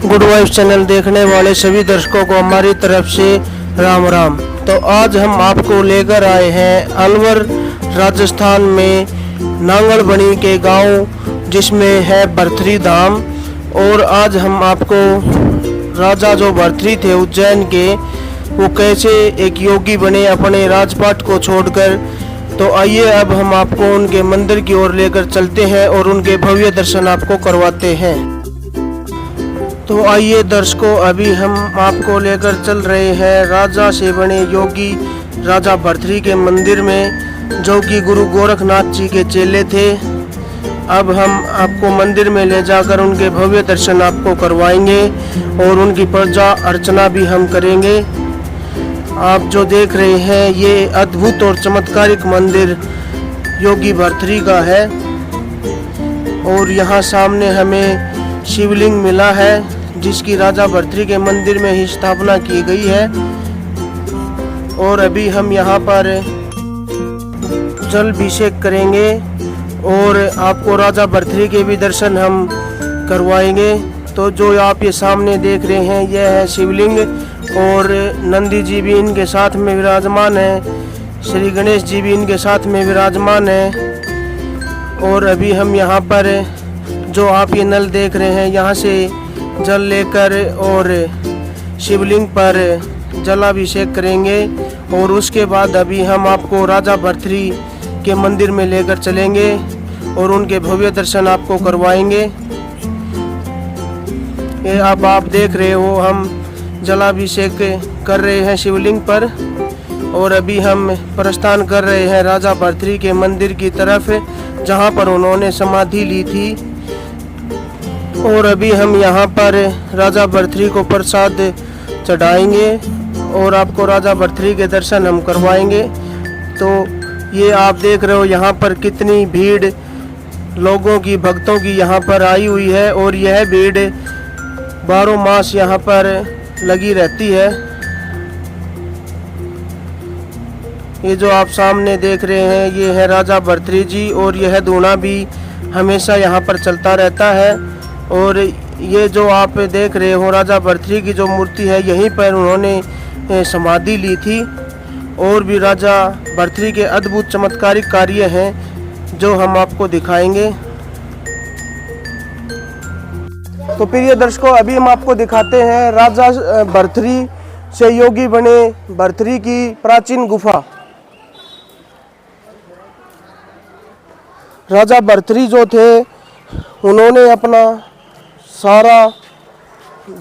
Good wife channel देखने वाले सभी दर्शकों को हमारी तरफ से राम राम। तो आज हम आपको लेकर आए हैं अलवर राजस्थान में नांगलबनी के गांव जिसमें है भरथरी धाम। और आज हम आपको राजा जो भरथरी थे उज्जैन के, वो कैसे एक योगी बने अपने राजपाट को छोड़कर। तो आइए अब हम आपको उनके मंदिर की ओर लेकर चलते हैं और उनके भव्य दर्शन आपको करवाते हैं। तो आइए दर्शकों, अभी हम आपको लेकर चल रहे हैं राजा से बने योगी राजा भरथरी के मंदिर में, जो कि गुरु गोरखनाथ जी के चेले थे। अब हम आपको मंदिर में ले जाकर उनके भव्य दर्शन आपको करवाएंगे और उनकी पूजा अर्चना भी हम करेंगे। आप जो देख रहे हैं ये अद्भुत और चमत्कारिक मंदिर योगी भरथरी का है। और यहाँ सामने हमें शिवलिंग मिला है जिसकी राजा भरथरी के मंदिर में ही स्थापना की गई है। और अभी हम यहाँ पर जल अभिषेक करेंगे और आपको राजा भरथरी के भी दर्शन हम करवाएंगे। तो जो आप ये सामने देख रहे हैं यह है शिवलिंग और नंदी जी भी इनके साथ में विराजमान है, श्री गणेश जी भी इनके साथ में विराजमान है। और अभी हम यहाँ पर जो आप ये नल देख रहे हैं यहाँ से जल लेकर और शिवलिंग पर जलाभिषेक करेंगे और उसके बाद अभी हम आपको राजा भरथरी के मंदिर में लेकर चलेंगे और उनके भव्य दर्शन आपको करवाएंगे। ये अब आप देख रहे हो हम जलाभिषेक कर रहे हैं शिवलिंग पर और अभी हम प्रस्थान कर रहे हैं राजा भरथरी के मंदिर की तरफ जहां पर उन्होंने समाधि ली थी। और अभी हम यहाँ पर राजा भरथरी को प्रसाद चढ़ाएंगे और आपको राजा भरथरी के दर्शन हम करवाएंगे। तो ये आप देख रहे हो यहाँ पर कितनी भीड़ लोगों की, भक्तों की यहाँ पर आई हुई है और यह भीड़ 12 मास यहाँ पर लगी रहती है। ये जो आप सामने देख रहे हैं ये है राजा भरथरी जी और यह धूना भी हमेशा यहाँ पर चलता रहता है। और ये जो आप देख रहे हो राजा भरथरी की जो मूर्ति है यहीं पर उन्होंने समाधि ली थी। और भी राजा भरथरी के अद्भुत चमत्कारिक कार्य हैं जो हम आपको दिखाएंगे। तो प्रिय दर्शकों, अभी हम आपको दिखाते हैं राजा भरथरी से योगी बने भरथरी की प्राचीन गुफा। राजा भरथरी जो थे उन्होंने अपना सारा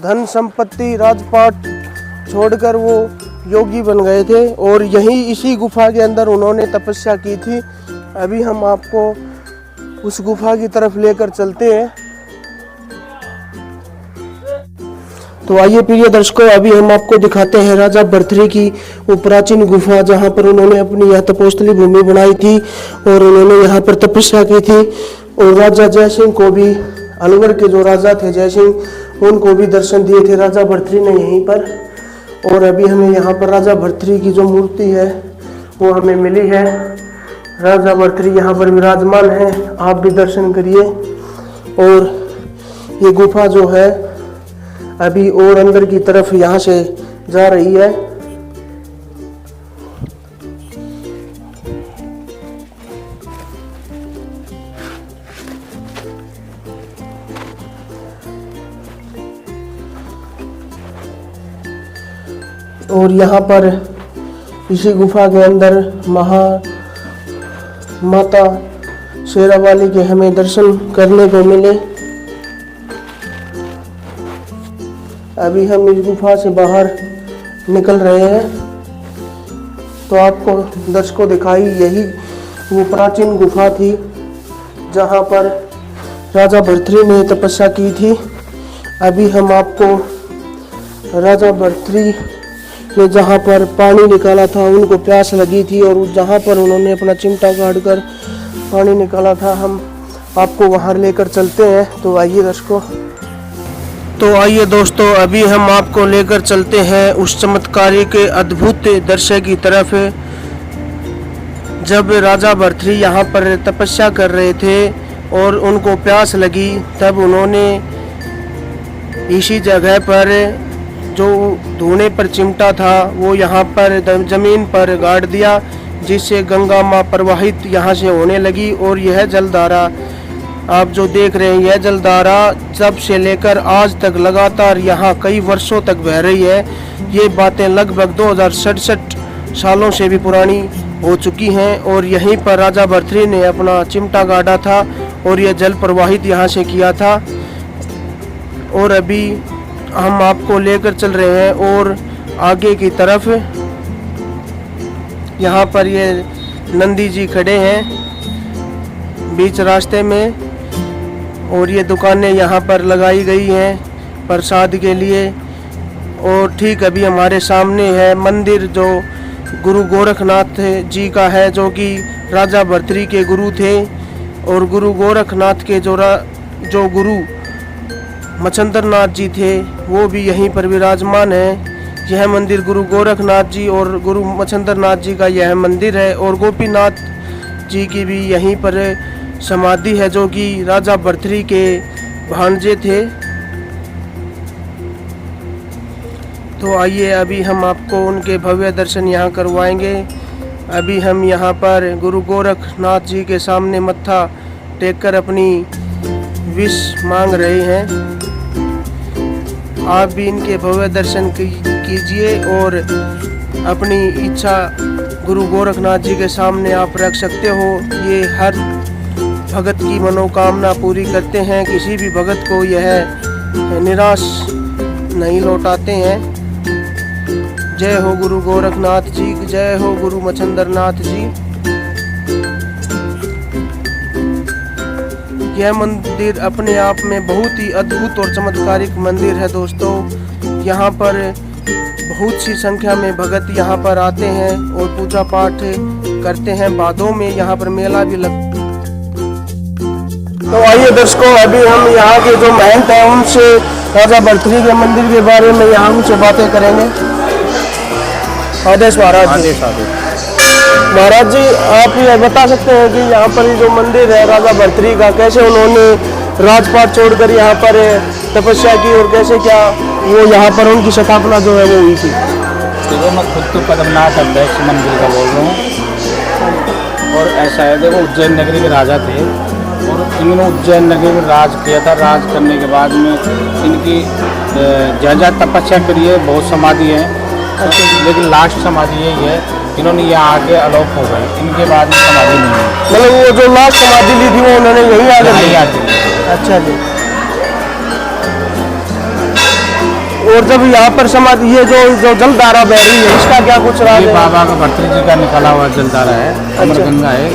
धन संपत्ति राजपाट छोड़कर वो योगी बन गए थे और यहीं इसी गुफा के अंदर उन्होंने तपस्या की थी। अभी हम आपको उस गुफा की तरफ लेकर चलते हैं। तो आइए प्रिय दर्शकों, अभी हम आपको दिखाते हैं राजा भरथरी की वो प्राचीन गुफा जहां पर उन्होंने अपनी यह तपोस्थली भूमि बनाई थी और उन्होंने यहाँ पर तपस्या की थी। और राजा जय सिंह को भी, अलवर के जो राजा थे जय सिंह, उनको भी दर्शन दिए थे राजा भरथरी ने यहीं पर। और अभी हमें यहाँ पर राजा भरथरी की जो मूर्ति है वो हमें मिली है। राजा भरथरी यहाँ पर विराजमान है, आप भी दर्शन करिए। और ये गुफा जो है अभी और अंदर की तरफ यहाँ से जा रही है। और यहाँ पर इसी गुफा के अंदर माता शेरावाली के हमें दर्शन करने को मिले। अभी हम इस गुफा से बाहर निकल रहे हैं। तो आपको दर्शकों दिखाई यही वो प्राचीन गुफा थी जहाँ पर राजा भरथरी ने तपस्या की थी। अभी हम आपको राजा भरथरी ने जहाँ पर पानी निकाला था, उनको प्यास लगी थी और जहाँ पर उन्होंने अपना चिमटा काढ़कर पानी निकाला था, हम आपको वहाँ लेकर चलते हैं। तो आइए दर्शकों, तो आइए दोस्तों, अभी हम आपको लेकर चलते हैं उस चमत्कारिक अद्भुत दृश्य की तरफ। जब राजा भरथरी यहाँ पर तपस्या कर रहे थे और उनको प्यास लगी, तब उन्होंने इसी जगह पर जो धोने पर चिमटा था वो यहाँ पर जमीन पर गाड़ दिया, जिससे गंगा माँ प्रवाहित यहाँ से होने लगी। और यह जलधारा आप जो देख रहे हैं, यह जलधारा जब से लेकर आज तक लगातार यहाँ कई वर्षों तक बह रही है। ये बातें लगभग 2067 सालों से भी पुरानी हो चुकी हैं। और यहीं पर राजा भर्तृहरि ने अपना चिमटा गाड़ा था और यह जल प्रवाहित यहाँ से किया था। और अभी हम आपको लेकर चल रहे हैं और आगे की तरफ यहाँ पर ये नंदी जी खड़े हैं बीच रास्ते में, और ये दुकानें यहाँ पर लगाई गई हैं प्रसाद के लिए। और ठीक अभी हमारे सामने है मंदिर जो गुरु गोरखनाथ जी का है, जो कि राजा भर्तृहरि के गुरु थे। और गुरु गोरखनाथ के जो गुरु मच्छिंद्र नाथ जी थे वो भी यहीं पर विराजमान है। यह मंदिर गुरु गोरखनाथ जी और गुरु मच्छिंद्र नाथ जी का यह मंदिर है। और गोपीनाथ जी की भी यहीं पर समाधि है, जो कि राजा भर्तृहरि के भांजे थे। तो आइए अभी हम आपको उनके भव्य दर्शन यहाँ करवाएंगे। अभी हम यहाँ पर गुरु गोरखनाथ जी के सामने मत्था टेककर अपनी विश मांग रहे हैं। आप भी इनके भव्य दर्शन कीजिए और अपनी इच्छा गुरु गोरखनाथ जी के सामने आप रख सकते हो। ये हर भगत की मनोकामना पूरी करते हैं, किसी भी भगत को यह निराश नहीं लौटाते हैं। जय हो गुरु गोरखनाथ जी, जय हो गुरु मच्छिंद्र नाथ जी। यह मंदिर अपने आप में बहुत ही अद्भुत और चमत्कारिक मंदिर है दोस्तों। यहाँ पर बहुत सी संख्या में भगत यहाँ पर आते हैं और पूजा पाठ करते हैं। भादों में यहाँ पर मेला भी लगता है। तो आइए दर्शकों, अभी हम यहाँ के जो महंत हैं उनसे राजा भर्तृहरि के मंदिर के बारे में यहाँ उनसे बातें करेंगे। आदेश महाराज जी। महाराज जी, आप ये बता सकते हैं कि यहाँ पर जो मंदिर है राजा भर्तृहरि का, कैसे उन्होंने राजपाट छोड़कर यहाँ पर तपस्या की और कैसे क्या वो यहाँ पर उनकी स्थापना जो है वो हुई थी? देखो, मैं खुद तो पद्मनाथ अध्यक्ष मंदिर का बोल रहा हूँ। और ऐसा है, देखो उज्जैन नगरी के राजा थे और इन्होंने उज्जैन नगरी में राज किया था। राज करने के बाद में इनकी जहाँ तपस्या करी है, बहुत समाधि है, लेकिन लास्ट समाधि यही है, इन्होंने यहाँ आके अलोप हो गए। इनके बाद में समाधि नहीं है। मतलब वो जो लास्ट समाधि ली थी वो उन्होंने यही आके? अच्छा जी। और जब यहाँ पर समाधि, ये जो जलधारा बह रही है, इसका क्या कुछ राज है? बाबा का भर्तृहरि जी का निकाला हुआ जलधारा है। अमर गंगा है,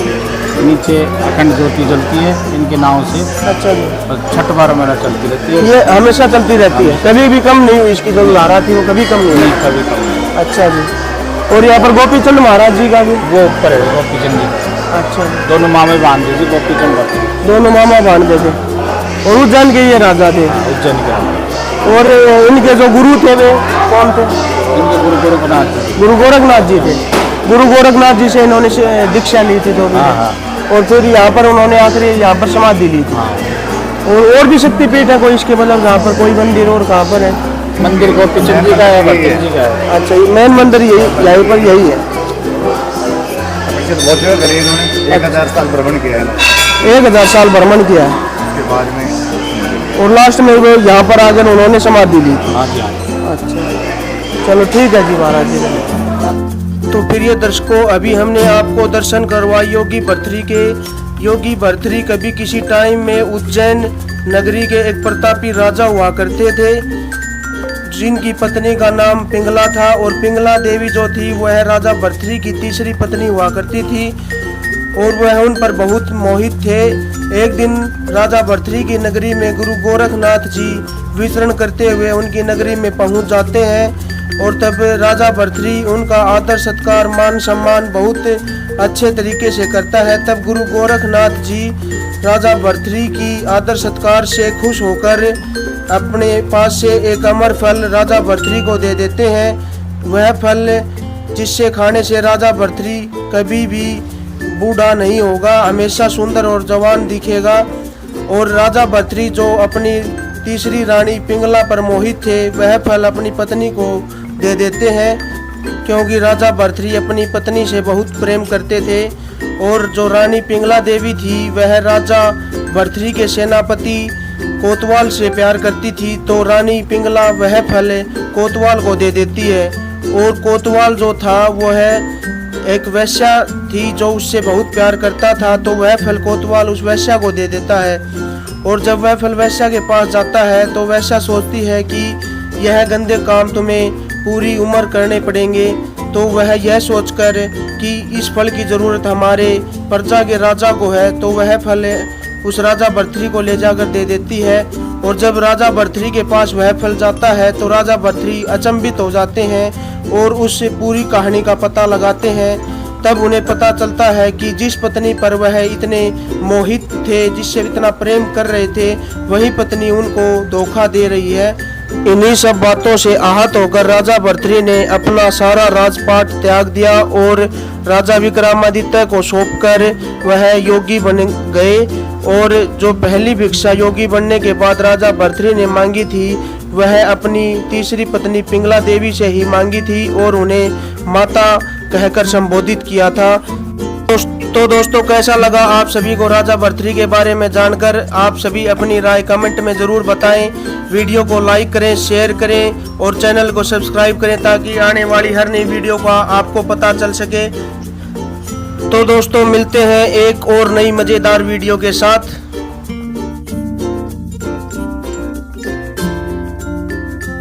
नीचे अखंड ज्योति जलती है इनके नाव से। अच्छा जी। और छठ बार मेरा चलती रहती है, ये हमेशा चलती रहती है, कभी भी कम नहीं हुई? इसकी जो धारा थी वो कभी कम नहीं? कभी कम नहीं। अच्छा जी। और यहाँ पर गोपीचंद महाराज जी का भी वो ऊपर है, गोपीचंद जी। अच्छा, दोनों मामे भांजे थे, गोपीचंद भर्तृहरि दोनों मामा भांजे थे। और उज्जैन के ये राजा थे? उज्जैन के। और इनके जो गुरु थे वे कौन थे? इनके गुरु गोरखनाथ जी। गुरु गोरखनाथ जी थे। गुरु गोरखनाथ जी से इन्होंने दीक्षा ली थी जो भी। और फिर यहाँ पर उन्होंने आखिर यहाँ पर समाधि ली थी। और भी शक्तिपीठ है कोई इसके मतलब यहाँ पर कोई मंदिर और कहाँ पर है? मंदिर गोपीचंद जी का है, भर्तृहरि जी का है। अच्छा, मेन मंदिर यहीं पर यही है। बहुत जगह करी इन्होंने, 1000 साल भ्रमण किया है। 1000 साल भ्रमण किया है। उसके बाद में और लास्ट में वो यहाँ पर आकर उन्होंने समाधि ली थी। अच्छा, चलो ठीक है जी महाराज जी। तो प्रिय दर्शकों, अभी हमने आपको दर्शन करवाए योगी भर्तृहरि के। योगी भर्तृहरि कभी किसी टाइम में उज्जैन नगरी के एक प्रतापी राजा हुआ करते थे, जिनकी पत्नी का नाम पिंगला था। और पिंगला देवी जो थी वह राजा भर्तृहरि की तीसरी पत्नी हुआ करती थी और वह उन पर बहुत मोहित थे। एक दिन राजा भर्तृहरि की नगरी में गुरु गोरखनाथ जी विचरण करते हुए उनकी नगरी में पहुंच जाते हैं। और तब राजा भर्तृहरि उनका आदर सत्कार मान सम्मान बहुत अच्छे तरीके से करता है। तब गुरु गोरखनाथ जी राजा भर्तृहरि की आदर सत्कार से खुश होकर अपने पास से एक अमर फल राजा भर्तृहरि को दे देते हैं। वह फल जिससे खाने से राजा भर्तृहरि कभी भी बूढ़ा नहीं होगा, हमेशा सुंदर और जवान दिखेगा। और राजा भर्तृहरि जो अपनी तीसरी रानी पिंगला पर मोहित थे वह फल अपनी पत्नी को दे देते हैं, क्योंकि राजा भर्तृहरि अपनी पत्नी से बहुत प्रेम करते थे। और जो रानी पिंगला देवी थी वह राजा भर्तृहरि के सेनापति कोतवाल से प्यार करती थी, तो रानी पिंगला वह फल कोतवाल को दे देती है। और कोतवाल जो था वह एक वैश्या थी जो उससे बहुत प्यार करता था, तो वह फल कोतवाल उस वैश्या को दे देता है। और जब वह फल वैश्या के पास जाता है तो वैश्या सोचती है कि यह गंदे काम तुम्हें पूरी उम्र करने पड़ेंगे, तो वह यह सोचकर कि इस फल की ज़रूरत हमारे प्रजा के राजा को है, तो वह फल उस राजा भर्तृहरि को ले जाकर दे देती है। और जब राजा भर्तृहरि के पास वह फल जाता है तो राजा भर्तृहरि अचंभित हो जाते हैं और उससे पूरी कहानी का पता लगाते हैं। तब उन्हें पता चलता है कि जिस पत्नी पर वह इतने मोहित थे, जिससे इतना प्रेम कर रहे थे, वही पत्नी उनको धोखा दे रही है। इन्हीं सब बातों से आहत होकर राजा भर्तृहरि ने अपना सारा राजपाट त्याग दिया और राजा विक्रमादित्य को सौंपकर वह योगी बन गए। और जो पहली भिक्षा योगी बनने के बाद राजा भर्तृहरि ने मांगी थी वह अपनी तीसरी पत्नी पिंगला देवी से ही मांगी थी और उन्हें माता कहकर संबोधित किया था। तो दोस्तों कैसा लगा आप सभी को राजा भर्तृहरि के बारे में जानकर? आप सभी अपनी राय कमेंट में ज़रूर बताएं। वीडियो को लाइक करें, शेयर करें और चैनल को सब्सक्राइब करें ताकि आने वाली हर नई वीडियो का आपको पता चल सके। तो दोस्तों मिलते हैं एक और नई मज़ेदार वीडियो के साथ।